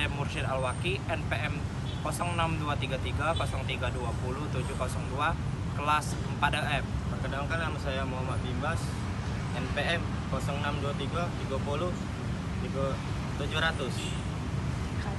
saya Mursyid Alwaki, NPM 06233 0320 702 kelas 4M. Perkenalkan, nama saya Muhammad Bimbas, NPM 0623 30 700.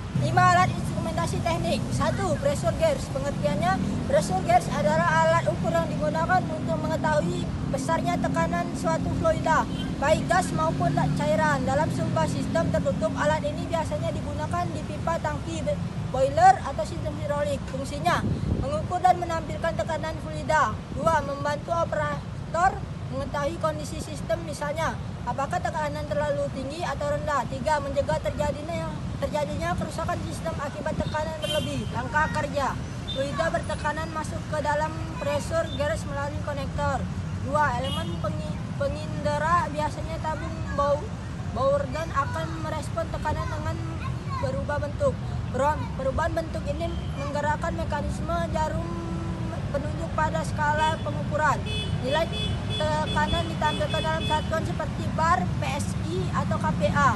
5 alat instrumentasi teknik. 1. Pressure gauge. Pengertiannya, pressure gauge adalah alat ukur yang digunakan untuk mengetahui besarnya tekanan suatu fluida, baik gas maupun cairan. Dalam sebuah sistem tertutup, alat ini biasanya digunakan di pipa tangki, boiler, atau sistem hidrolik. Fungsinya, mengukur dan menampilkan tekanan fluida. 2. Membantu operator mengetahui kondisi sistem, misalnya apakah tekanan terlalu tinggi atau rendah. 3. Mencegah terjadinya kerusakan sistem akibat tekanan berlebih. Langkah kerja, fluida bertekanan masuk ke dalam pressure gauge melalui konektor. 2. Elemen pengindera, biasanya tabung bauer, dan akan merespon tekanan dengan berubah bentuk. Perubahan bentuk ini menggerakkan mekanisme jarum penunjuk pada skala pengukuran. Nilai tekanan ditampilkan dalam satuan seperti bar, PSI, atau KPa.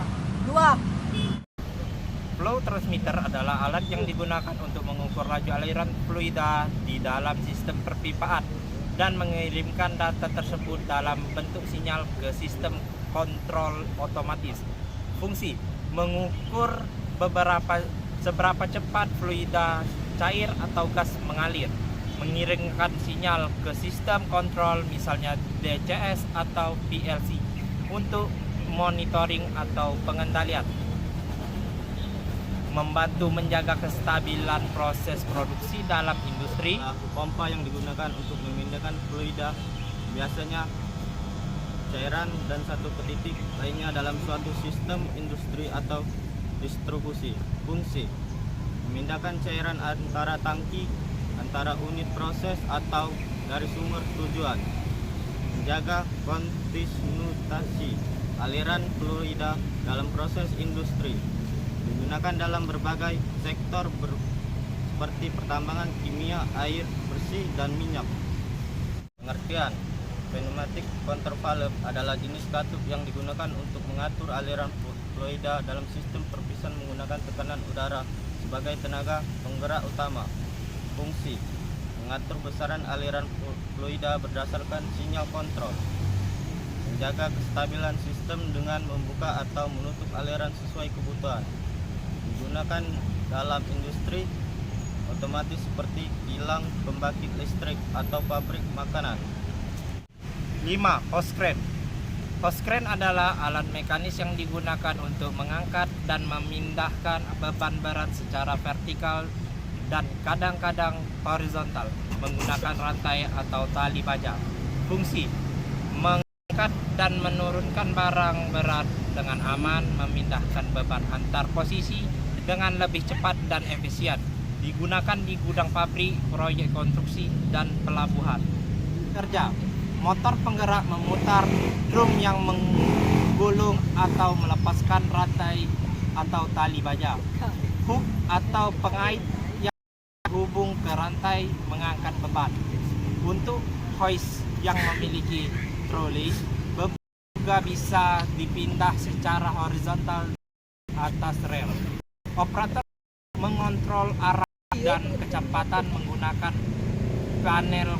2. Flow transmitter adalah alat yang digunakan untuk mengukur laju aliran fluida di dalam sistem perpipaan dan mengirimkan data tersebut dalam bentuk sinyal ke sistem kontrol otomatis. Fungsi: mengukur seberapa cepat fluida cair atau gas mengalir, mengirimkan sinyal ke sistem kontrol, misalnya DCS atau PLC, untuk monitoring atau pengendalian. Membantu menjaga kestabilan proses produksi dalam industri. Pompa yang digunakan untuk memindahkan fluida, biasanya cairan dan satu ke titik lainnya dalam suatu sistem industri atau distribusi. Fungsi: memindahkan cairan antara tangki, antara unit proses, atau dari sumber tujuan. Menjaga kontinuitas aliran fluida dalam proses industri. Digunakan dalam berbagai sektor seperti pertambangan, kimia, air bersih, dan minyak. Pengertian: pneumatic control valve adalah jenis katup yang digunakan untuk mengatur aliran fluida dalam sistem perpisahan menggunakan tekanan udara sebagai tenaga penggerak utama. Fungsi: mengatur besaran aliran fluida berdasarkan sinyal kontrol. Menjaga kestabilan sistem dengan membuka atau menutup aliran sesuai kebutuhan. Digunakan dalam industri otomatis seperti kilang, pembangkit listrik, atau pabrik makanan. 5. Hose crane. Hose crane adalah alat mekanis yang digunakan untuk mengangkat dan memindahkan beban berat secara vertikal dan kadang-kadang horizontal menggunakan rantai atau tali baja. Fungsi: mengangkat dan menurunkan barang berat dengan aman, memindahkan beban antar posisi dengan lebih cepat dan efisien. Digunakan di gudang pabrik, proyek konstruksi, dan pelabuhan. Kerja: motor penggerak memutar drum yang menggulung atau melepaskan rantai atau tali baja. Hook atau pengait yang terhubung ke rantai mengangkat beban. Untuk hoist yang memiliki troli, beban juga bisa dipindah secara horizontal atas rel. Operator mengontrol arah dan kecepatan menggunakan panel